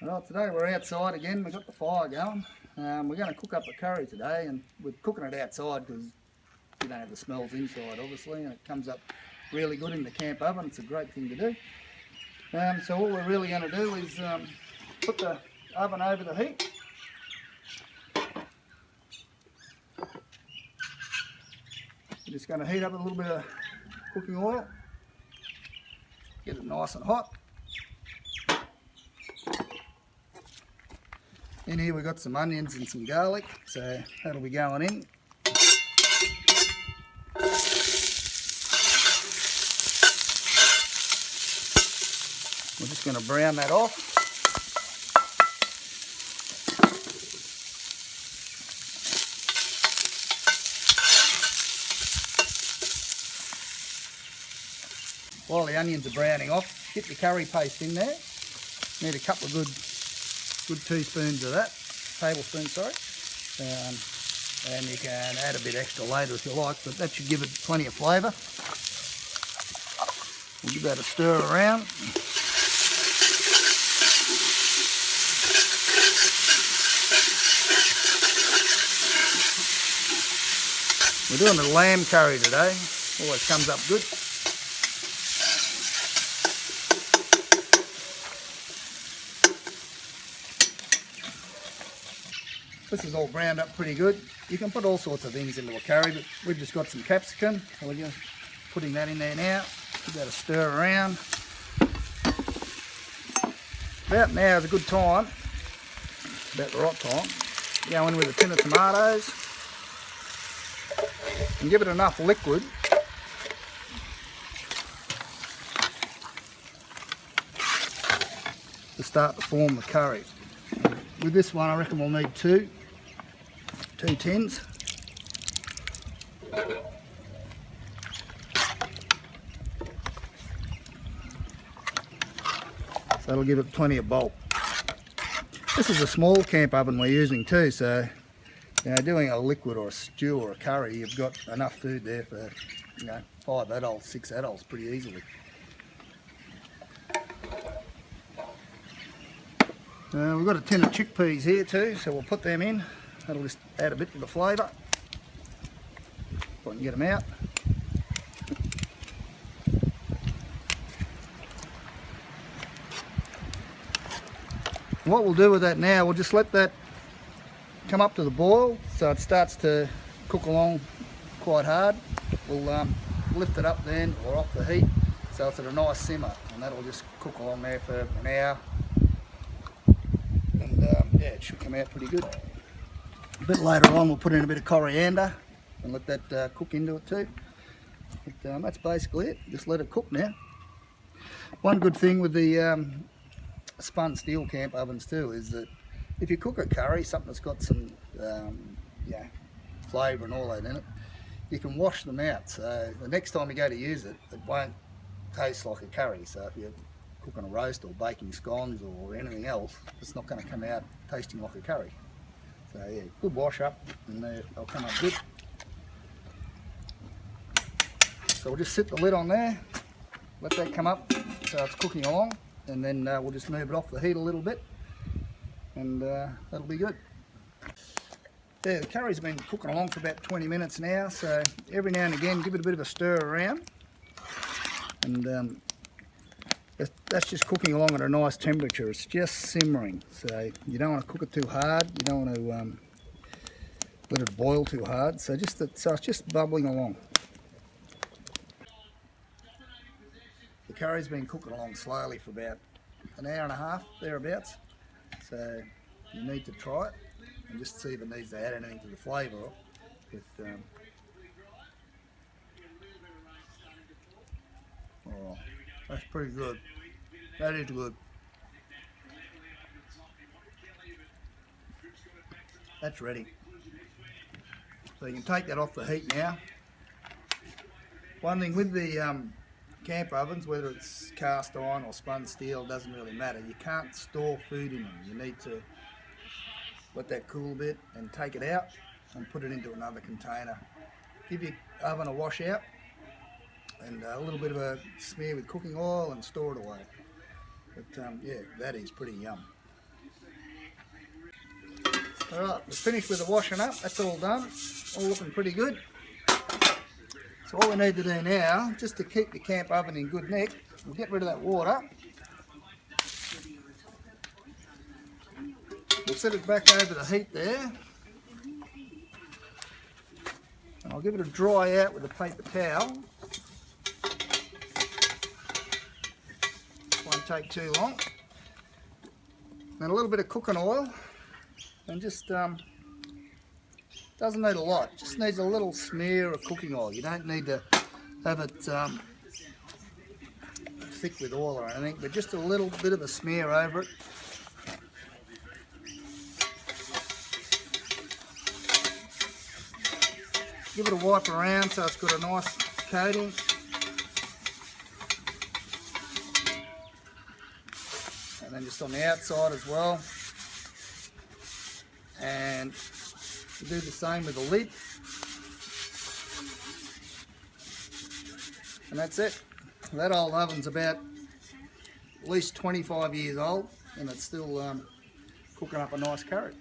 Well, today we're outside again. We've got the fire going. We're going to cook up a curry today, and we're cooking it outside because you don't have the smells inside, obviously, and it comes up really good in the camp oven. It's a great thing to do. So all we're really going to do is put the oven over the heat. We're just going to heat up a little bit of cooking oil, get it nice and hot. In here we've got some onions and some garlic, so that'll be going in. We're just going to brown that off. While the onions are browning off, get your curry paste in there. Need a couple of good teaspoons of that, tablespoons, sorry. And you can add a bit extra later if you like, but that should give it plenty of flavour. We'll give that a stir around. We're doing a lamb curry today, always comes up good. This is all browned up pretty good. You can put all sorts of things into a curry, but we've just got some capsicum, so we're just putting that in there now. Give that a stir around. About now is a good time, about the right time. Go in with a tin of tomatoes and give it enough liquid to start to form the curry. With this one I reckon we'll need two tins. So that'll give it plenty of bulk. This is a small camp oven we're using too, so doing a liquid or a stew or a curry, you've got enough food there for 5 adults, 6 adults pretty easily. We've got a tin of chickpeas here too, so we'll put them in. That'll just add a bit to the flavour. If I can get them out. And what we'll do with that now, we'll just let that come up to the boil so it starts to cook along quite hard. We'll lift it up then, or off the heat, so it's at a nice simmer, and that'll just cook along there for an hour. Yeah, it should come out pretty good. A bit later on we'll put in a bit of coriander and let that cook into it too. But that's basically it, just let it cook now. One good thing with the spun steel camp ovens too is that if you cook a curry, something that's got some flavour and all that in it, you can wash them out, so the next time you go to use it, it won't taste like a curry. So if you're cooking a roast or baking scones or anything else, it's not going to come out tasting like a curry. So yeah, good wash up and they'll come up good. So we'll just sit the lid on there, let that come up so it's cooking along, and then we'll just move it off the heat a little bit, and that'll be good. Yeah, the curry's been cooking along for about 20 minutes now, so every now and again give it a bit of a stir around, and that's just cooking along at a nice temperature. It's just simmering, so you don't want to cook it too hard, you don't want to let it boil too hard, so it's just bubbling along. The curry's been cooking along slowly for about an hour and a half, thereabouts, so you need to try it and just see if it needs to add anything to the flavour. But oh, that's pretty good. That is good. That's ready. So you can take that off the heat now. One thing with the camp ovens, whether it's cast iron or spun steel, doesn't really matter. You can't store food in them. You need to let that cool a bit and take it out and put it into another container. Give your oven a wash out and a little bit of a smear with cooking oil and store it away. But yeah, that is pretty yum. Alright, we're finished with the washing up. That's all done. All looking pretty good. So all we need to do now, just to keep the camp oven in good nick, we'll get rid of that water. We'll set it back over the heat there. And I'll give it a dry out with a paper towel. Won't take too long. And a little bit of cooking oil. And just, doesn't need a lot, just needs a little smear of cooking oil. You don't need to have it thick with oil or anything, but just a little bit of a smear over it. Give it a wipe around so it's got a nice coating. And then just on the outside as well. And do the same with the lid. And that's it. That old oven's about at least 25 years old and it's still cooking up a nice curry.